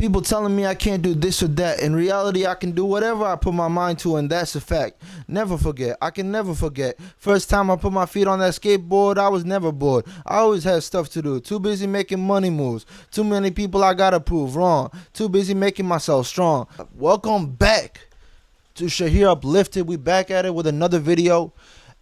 People telling me I can't do this or that. In reality, I can do whatever I put my mind to, and that's a fact. Never forget. I can never forget. First time I put my feet on that skateboard, I was never bored. I always had stuff to do. Too busy making money moves. Too many people I gotta prove wrong. Too busy making myself strong. Welcome back to Shaheer Uplifted. We back at it with another video.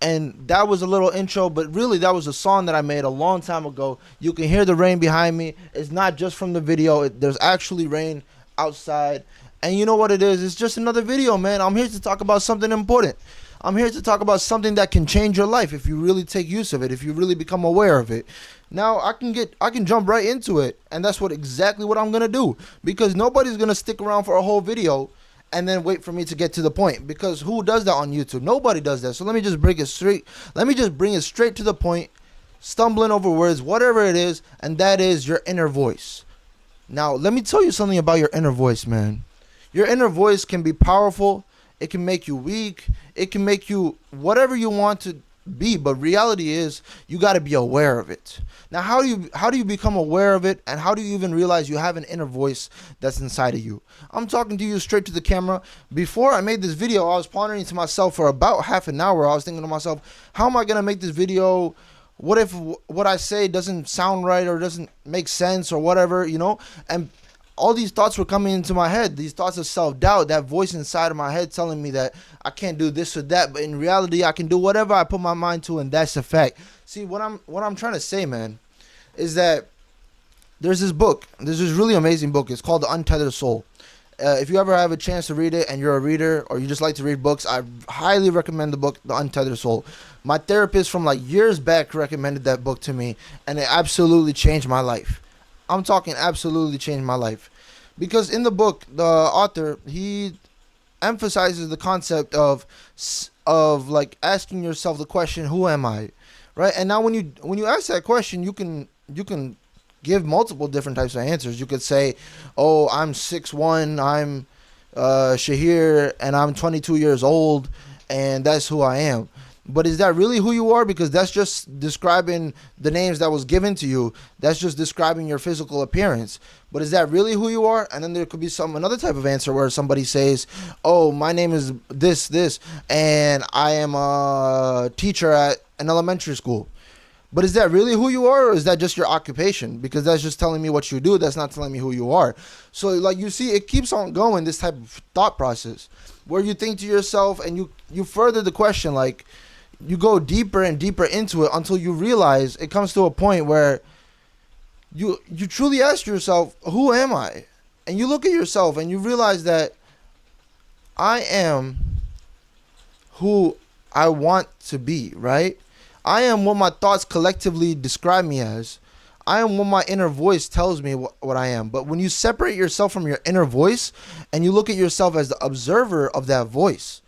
And that was a little intro, but really that was a song that I made a long time ago. You can hear the rain behind me. It's not just from the video. There's actually rain outside. And you know what it is? It's just another video, man. I'm here to talk about something important. I'm here to talk about something that can change your life if you really take use of it, if you really become aware of it. Now, I can jump right into it, and that's exactly what I'm going to do, because nobody's going to stick around for a whole video and then wait for me to get to the point, because who does that on YouTube? Nobody does that. So let me just bring it straight. Let me just bring it straight to the point, stumbling over words, whatever it is, and that is your inner voice. Now, let me tell you something about your inner voice, man. Your inner voice can be powerful. It can make you weak. It can make you whatever you want to be, but reality is you got to be aware of it. Now, how do you become aware of it, and how do you even realize you have an inner voice that's inside of you? I'm talking to you straight to the camera. Before I made this video, I was pondering to myself for about half an hour. I was thinking to myself, how am I gonna make this video? What if what I say doesn't sound right or doesn't make sense or whatever, you know? And all these thoughts were coming into my head, these thoughts of self-doubt, that voice inside of my head telling me that I can't do this or that, but in reality, I can do whatever I put my mind to, and that's a fact. See, what I'm trying to say, man, is that there's this book, there's this really amazing book. It's called The Untethered Soul. If you ever have a chance to read it and you're a reader or you just like to read books, I highly recommend the book, The Untethered Soul. My therapist from like years back recommended that book to me, and it absolutely changed my life. I'm talking absolutely changed my life, because in the book, the author, he emphasizes the concept of like asking yourself the question, who am I? Right? And now when you ask that question, you can give multiple different types of answers. You could say, oh, I'm 6'1", I'm Shaheer, and I'm 22 years old, and that's who I am. But is that really who you are? Because that's just describing the names that was given to you. That's just describing your physical appearance. But is that really who you are? And then there could be another type of answer where somebody says, oh, my name is this, and I am a teacher at an elementary school. But is that really who you are, or is that just your occupation? Because that's just telling me what you do. That's not telling me who you are. So, like, you see, it keeps on going, this type of thought process, where you think to yourself and you further the question, like, you go deeper and deeper into it until you realize it comes to a point where you truly ask yourself, who am I? And you look at yourself and you realize that I am who I want to be, right? I am what my thoughts collectively describe me as. I am what my inner voice tells me what I am. But when you separate yourself from your inner voice and you look at yourself as the observer of that voice,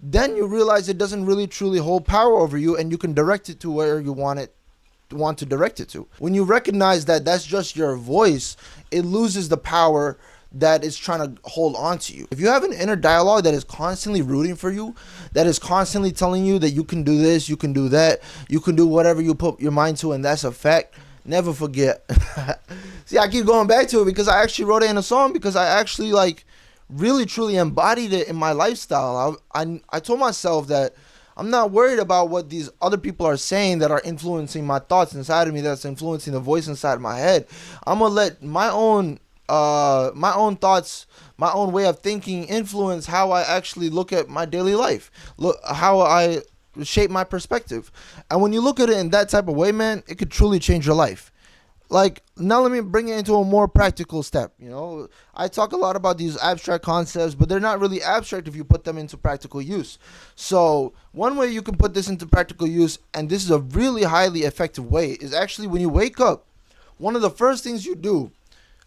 then you realize it doesn't really truly hold power over you, and you can direct it to where you want to direct it to. When you recognize that that's just your voice, it loses the power that is trying to hold on to you. If you have an inner dialogue that is constantly rooting for you, that is constantly telling you that you can do this, you can do that, you can do whatever you put your mind to, and that's a fact, never forget. See, I keep going back to it because I actually wrote it in a song, because I actually really truly embodied it in my lifestyle. I told myself that I'm not worried about what these other people are saying that are influencing my thoughts inside of me, that's influencing the voice inside of my head. I'm gonna let my own thoughts, my own way of thinking influence how I actually look at my daily life, look how I shape my perspective. And when you look at it in that type of way, man, it could truly change your life. Like, now let me bring it into a more practical step. You know, I talk a lot about these abstract concepts, but they're not really abstract if you put them into practical use. So one way you can put this into practical use, and this is a really highly effective way, is actually when you wake up, one of the first things you do,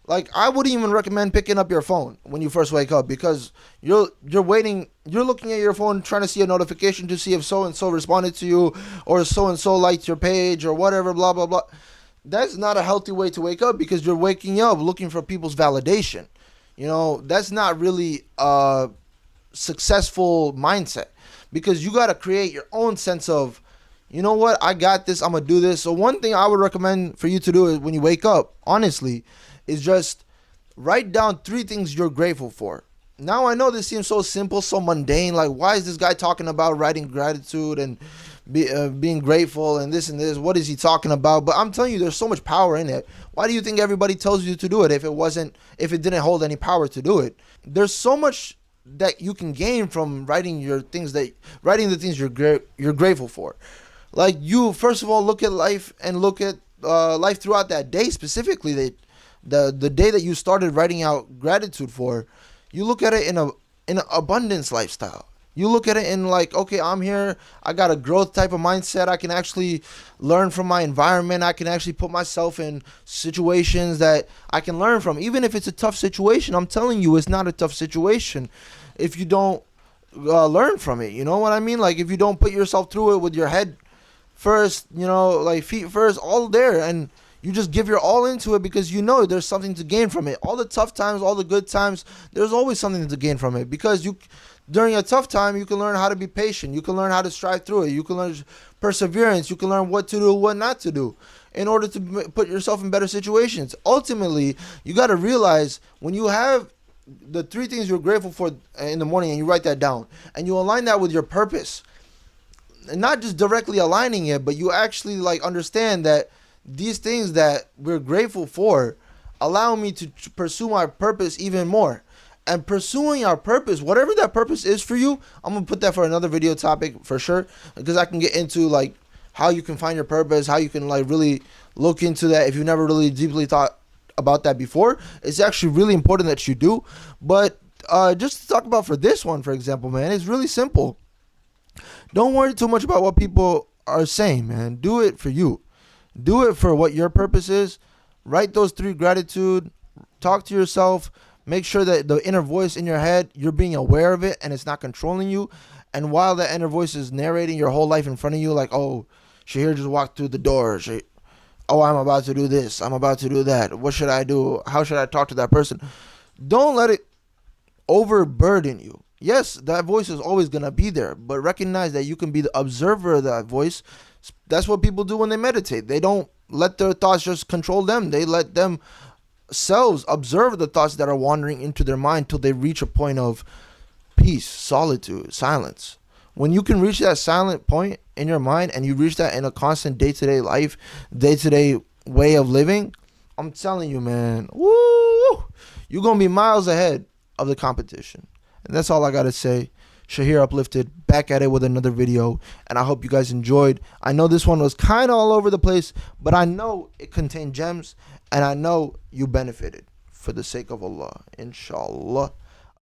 like, I wouldn't even recommend picking up your phone when you first wake up, because you're waiting, you're looking at your phone trying to see a notification to see if so-and-so responded to you, or so-and-so liked your page, or whatever, blah, blah, blah. That's not a healthy way to wake up, because you're waking up looking for people's validation. You know, that's not really a successful mindset, because you got to create your own sense of, you know what, I got this, I'm going to do this. So one thing I would recommend for you to do is when you wake up, honestly, is just Write down 3 things you're grateful for. Now I know this seems so simple, so mundane. Like, why is this guy talking about writing gratitude and being grateful and this and this? What is he talking about? But I'm telling you, there's so much power in it. Why do you think everybody tells you to do it if it didn't hold any power to do it? There's so much that you can gain from writing the things you're grateful for. Like, you first of all look at life and look at life throughout that day, specifically the day that you started writing out gratitude for. You look at it in an abundance lifestyle. You look at it in like, okay, I'm here. I got a growth type of mindset. I can actually learn from my environment. I can actually put myself in situations that I can learn from. Even if it's a tough situation, I'm telling you, it's not a tough situation if you don't learn from it. You know what I mean? Like, if you don't put yourself through it with your head first, like feet first, all there, and you just give your all into it because you know there's something to gain from it. All the tough times, all the good times, there's always something to gain from it, because during a tough time, you can learn how to be patient. You can learn how to strive through it. You can learn perseverance. You can learn what to do, what not to do in order to put yourself in better situations. Ultimately, you got to realize, when you have the 3 things you're grateful for in the morning and you write that down and you align that with your purpose, and not just directly aligning it, but you actually like understand that these things that we're grateful for allow me to pursue my purpose even more. And pursuing our purpose, whatever that purpose is for you, I'm going to put that for another video topic for sure, because I can get into like how you can find your purpose, how you can like really look into that if you've never really deeply thought about that before. It's actually really important that you do. But just to talk about for this one, for example, man, it's really simple. Don't worry too much about what people are saying, man. Do it for you. Do it for what your purpose is. Write those 3 gratitude. Talk to yourself. Make sure that the inner voice in your head, you're being aware of it and it's not controlling you. And while that inner voice is narrating your whole life in front of you, like, oh, Shaheer just walked through the door. Oh, I'm about to do this. I'm about to do that. What should I do? How should I talk to that person? Don't let it overburden you. Yes, that voice is always going to be there, but recognize that you can be the observer of that voice. That's what people do when they meditate. They don't let their thoughts just control them. They let themselves observe the thoughts that are wandering into their mind till they reach a point of peace, solitude, silence. When you can reach that silent point in your mind, and you reach that in a constant day-to-day life, day-to-day way of living, I'm telling you, man, woo, you're going to be miles ahead of the competition. And that's all I got to say. Shaheer Uplifted, back at it with another video, and I hope you guys enjoyed. I know this one was kind of all over the place, but I know it contained gems, and I know you benefited for the sake of Allah, inshallah.